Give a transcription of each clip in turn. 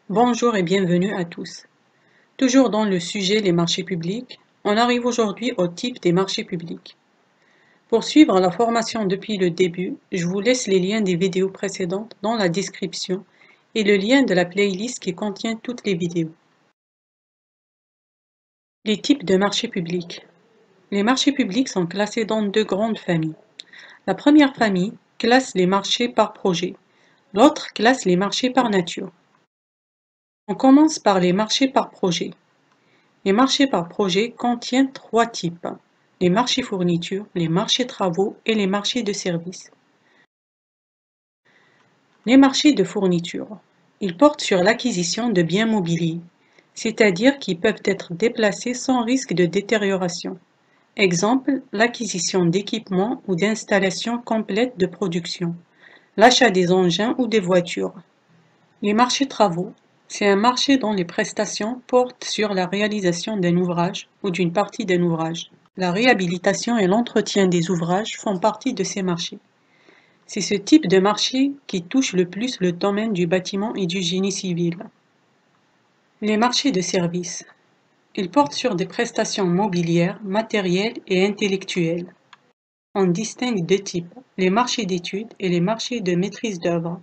Bonjour et bienvenue à tous. Toujours dans le sujet les marchés publics, on arrive aujourd'hui au type des marchés publics. Pour suivre la formation depuis le début, je vous laisse les liens des vidéos précédentes dans la description et le lien de la playlist qui contient toutes les vidéos. Les types de marchés publics. Les marchés publics sont classés dans deux grandes familles. La première famille classe les marchés par projet, l'autre classe les marchés par nature. On commence par les marchés par projet. Les marchés par projet contiennent trois types: les marchés fournitures, les marchés travaux et les marchés de services. Les marchés de fourniture. Ils portent sur l'acquisition de biens mobiliers, c'est-à-dire qui peuvent être déplacés sans risque de détérioration. Exemple, l'acquisition d'équipements ou d'installations complètes de production, l'achat des engins ou des voitures. Les marchés travaux. C'est un marché dont les prestations portent sur la réalisation d'un ouvrage ou d'une partie d'un ouvrage. La réhabilitation et l'entretien des ouvrages font partie de ces marchés. C'est ce type de marché qui touche le plus le domaine du bâtiment et du génie civil. Les marchés de services. Ils portent sur des prestations mobilières, matérielles et intellectuelles. On distingue deux types, les marchés d'études et les marchés de maîtrise d'œuvre.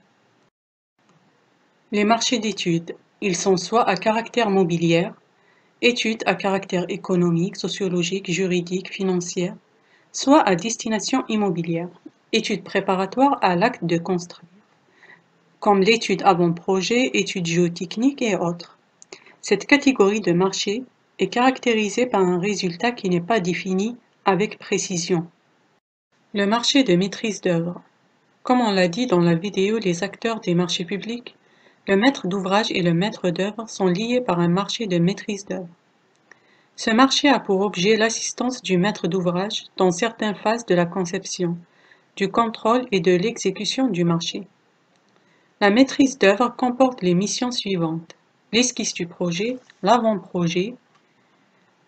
Les marchés d'études, ils sont soit à caractère mobilier, études à caractère économique, sociologique, juridique, financière, soit à destination immobilière, études préparatoires à l'acte de construire, comme l'étude avant-projet, études géotechniques et autres. Cette catégorie de marché est caractérisée par un résultat qui n'est pas défini avec précision. Le marché de maîtrise d'œuvre. Comme on l'a dit dans la vidéo Les acteurs des marchés publics, le maître d'ouvrage et le maître d'œuvre sont liés par un marché de maîtrise d'œuvre. Ce marché a pour objet l'assistance du maître d'ouvrage dans certaines phases de la conception, du contrôle et de l'exécution du marché. La maîtrise d'œuvre comporte les missions suivantes: l'esquisse du projet, l'avant-projet,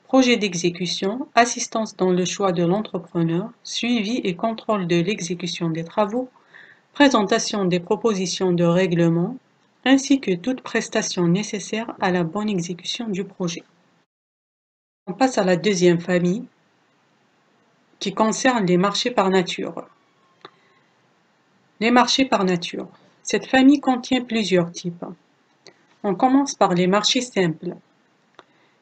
projet d'exécution, assistance dans le choix de l'entrepreneur, suivi et contrôle de l'exécution des travaux, présentation des propositions de règlement, ainsi que toute prestation nécessaire à la bonne exécution du projet. On passe à la deuxième famille, qui concerne les marchés par nature. Les marchés par nature. Cette famille contient plusieurs types. On commence par les marchés simples.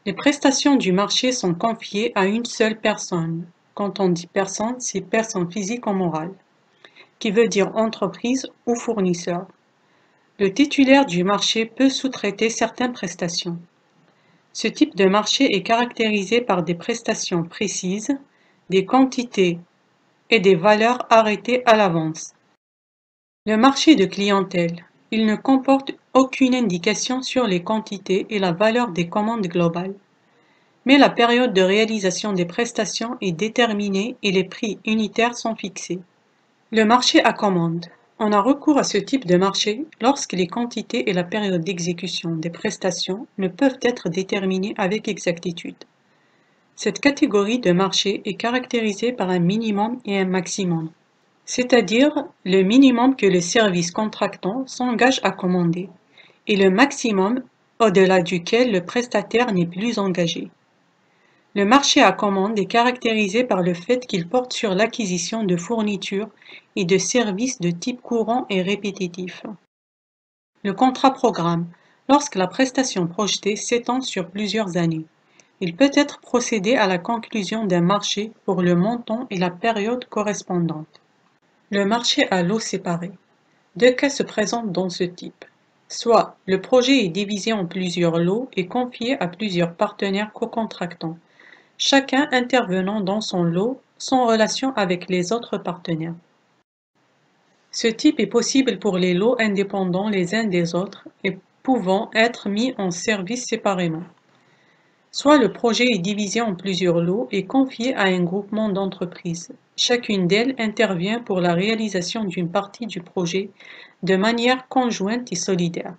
Les prestations du marché sont confiées à une seule personne. Quand on dit personne, c'est personne physique ou morale, qui veut dire entreprise ou fournisseur. Le titulaire du marché peut sous-traiter certaines prestations. Ce type de marché est caractérisé par des prestations précises, des quantités et des valeurs arrêtées à l'avance. Le marché de clientèle. Il ne comporte aucune indication sur les quantités et la valeur des commandes globales, mais la période de réalisation des prestations est déterminée et les prix unitaires sont fixés. Le marché à commande. On a recours à ce type de marché lorsque les quantités et la période d'exécution des prestations ne peuvent être déterminées avec exactitude. Cette catégorie de marché est caractérisée par un minimum et un maximum, c'est-à-dire le minimum que le service contractant s'engage à commander et le maximum au-delà duquel le prestataire n'est plus engagé. Le marché à commande est caractérisé par le fait qu'il porte sur l'acquisition de fournitures et de services de type courant et répétitif. Le contrat programme, lorsque la prestation projetée s'étend sur plusieurs années. Il peut être procédé à la conclusion d'un marché pour le montant et la période correspondante. Le marché à lots séparés. Deux cas se présentent dans ce type. Soit le projet est divisé en plusieurs lots et confié à plusieurs partenaires co-contractants, chacun intervenant dans son lot sans relation avec les autres partenaires. Ce type est possible pour les lots indépendants les uns des autres et pouvant être mis en service séparément. Soit le projet est divisé en plusieurs lots et confié à un groupement d'entreprises. Chacune d'elles intervient pour la réalisation d'une partie du projet de manière conjointe et solidaire.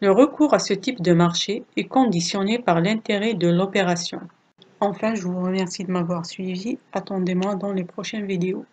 Le recours à ce type de marché est conditionné par l'intérêt de l'opération. Enfin, je vous remercie de m'avoir suivi. Attendez-moi dans les prochaines vidéos.